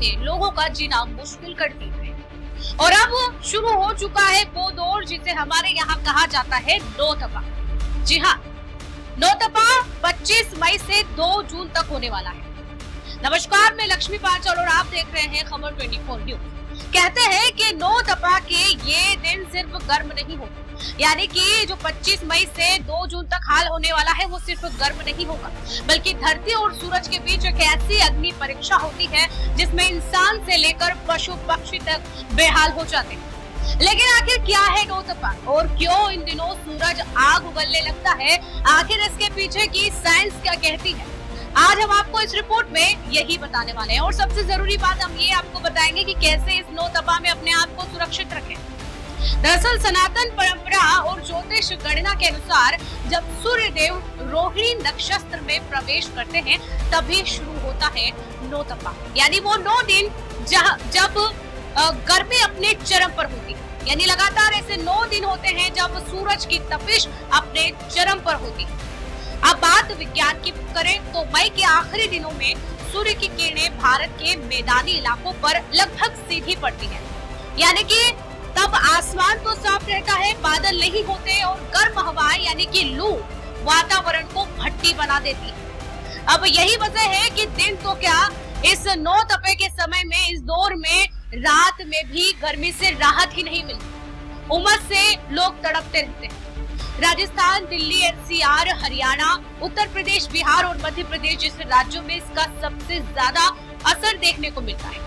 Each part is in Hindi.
में लोगों का जीना मुश्किल कर दिया है। और अब शुरू हो चुका है वो दौर जिसे हमारे यहाँ कहा जाता है नौतपा। जी हाँ, नौतपा 25 मई से 2 जून तक होने वाला है। नमस्कार, मैं लक्ष्मी पांचाल और आप देख रहे हैं खबर 24 न्यूज। कहते हैं कि नौतपा के ये दिन सिर्फ गर्म नहीं होते, यानी कि जो 25 मई से 2 जून तक हाल होने वाला है वो सिर्फ गर्म नहीं होगा, बल्कि धरती और सूरज के बीच एक ऐसी अग्नि परीक्षा होती है जिसमें इंसान से लेकर पशु पक्षी तक बेहाल हो जाते हैं। लेकिन आखिर क्या है नौतपा और क्यों इन दिनों सूरज आग उगलने लगता है? आखिर इसके पीछे की साइंस क्या कहती है? आज हम आपको इस रिपोर्ट में यही बताने वाले हैं। और सबसे जरूरी बात हम ये आपको बताएंगे कि कैसे इस नौतपा में अपने आप को सुरक्षित रखें। दरअसल सनातन परंपरा और ज्योतिष गणना के अनुसार जब सूर्य देव रोहिणी नक्षत्र में प्रवेश करते हैं तभी शुरू होता है नौतपा, यानी वो 9 दिन जब गर्मी अपने चरम पर होती है। यानी लगातार ऐसे 9 दिन होते हैं जब सूरज की तपिश अपने चरम पर होती है। अब बात विज्ञान की करें तो मई के आखिरी दिनों में सूर्य की किरणें भारत के मैदानी इलाकों पर लगभग सीधी पड़ती है, यानी कि तब आसमान तो साफ रहता है, बादल नहीं होते और गर्म हवाएं यानी कि लू वातावरण को भट्टी बना देती है। अब यही वजह है कि दिन तो क्या, इस नौतपे के समय में, इस दौर में रात में भी गर्मी से राहत ही नहीं मिलती। उमस से लोग तड़पते रहते हैं। राजस्थान, दिल्ली, एनसीआर, हरियाणा, उत्तर प्रदेश, बिहार और मध्य प्रदेश जैसे राज्यों में इसका सबसे ज्यादा असर देखने को मिलता है।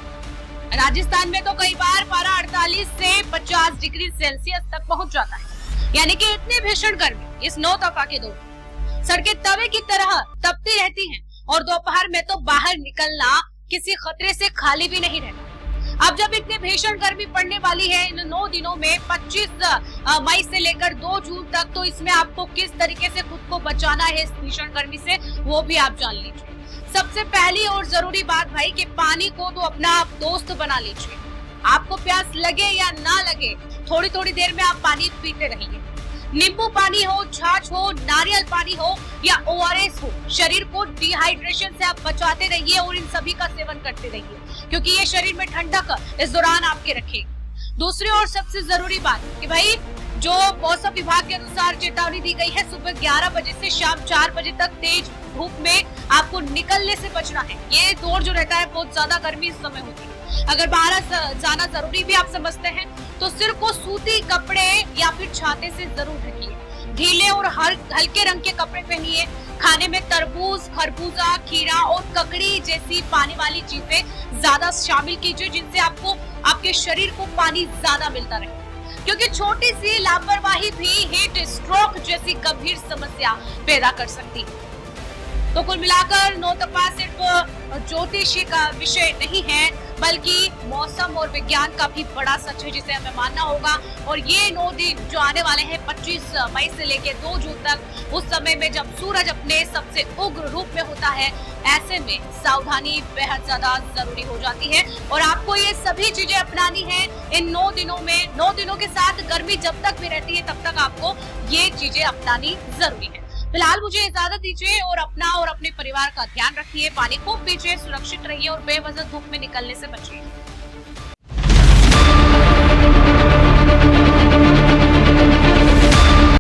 राजस्थान में तो कई बार पारा 48 से 50 डिग्री सेल्सियस तक पहुंच जाता है, यानी कि इतनी भीषण गर्मी इस नौतपा के दौर। सड़कें तवे की तरह तपती रहती हैं और दोपहर में तो बाहर निकलना किसी खतरे से खाली भी नहीं रहता। अब जब इतनी भीषण गर्मी पड़ने वाली है इन 9 दिनों में 25 मई से लेकर 2 जून तक, तो इसमें आपको किस तरीके से खुद को बचाना है इस भीषण गर्मी से वो भी आप जान लीजिए। सबसे पहली और जरूरी बात भाई कि पानी को तो अपना दोस्त बना लीजिए। आपको प्यास लगे या ना लगे, थोड़ी थोड़ी देर में आप पानी पीते रहिए। नींबू पानी हो, छाछ हो, नारियल पानी हो या ORS हो, शरीर को डिहाइड्रेशन से आप बचाते रहिए और इन सभी का सेवन करते रहिए, क्योंकि ये शरीर में ठंडक इस दौरान आपके रखेगी। दूसरी और सबसे जरूरी बात कि भाई जो मौसम विभाग के अनुसार चेतावनी दी गई है, सुबह 11 बजे से शाम 4 बजे तक तेज धूप में आपको निकलने से बचना है। ये दौर जो रहता है बहुत ज्यादा गर्मी इस समय होती है। अगर बाहर जाना जरूरी भी आप समझते हैं तो सिर को सूती कपड़े या फिर छाते से जरूर ढकिए। ढीले और हल्के रंग के कपड़े पहनिए। खाने में तरबूज, खरबूजा, खीरा और ककड़ी जैसी पानी वाली चीजें ज्यादा शामिल कीजिए, जिनसे आपको आपके शरीर को पानी ज्यादा मिलता रहे, क्योंकि छोटी सी लापरवाही भी हीट स्ट्रोक जैसी गंभीर समस्या पैदा कर सकती है। तो कुल मिलाकर नौतपा सिर्फ ज्योतिषी का विषय नहीं है, बल्कि मौसम और विज्ञान का भी बड़ा सच है जिसे हमें मानना होगा। और ये 9 दिन जो आने वाले हैं 25 मई से लेकर 2 जून तक, उस समय में जब सूरज अपने सबसे उग्र रूप में होता है, ऐसे में सावधानी बेहद ज्यादा जरूरी हो जाती है। और आपको ये सभी चीजें अपनानी है इन 9 दिनों में। 9 दिनों के साथ गर्मी जब तक भी रहती है तब तक आपको ये चीजें अपनानी जरूरी है। फिलहाल मुझे इजाजत दीजिए और अपना और अपने परिवार का ध्यान रखिए। पानी खूब पीजिए, सुरक्षित रहिए और बेवजह धूप में निकलने से बचिए।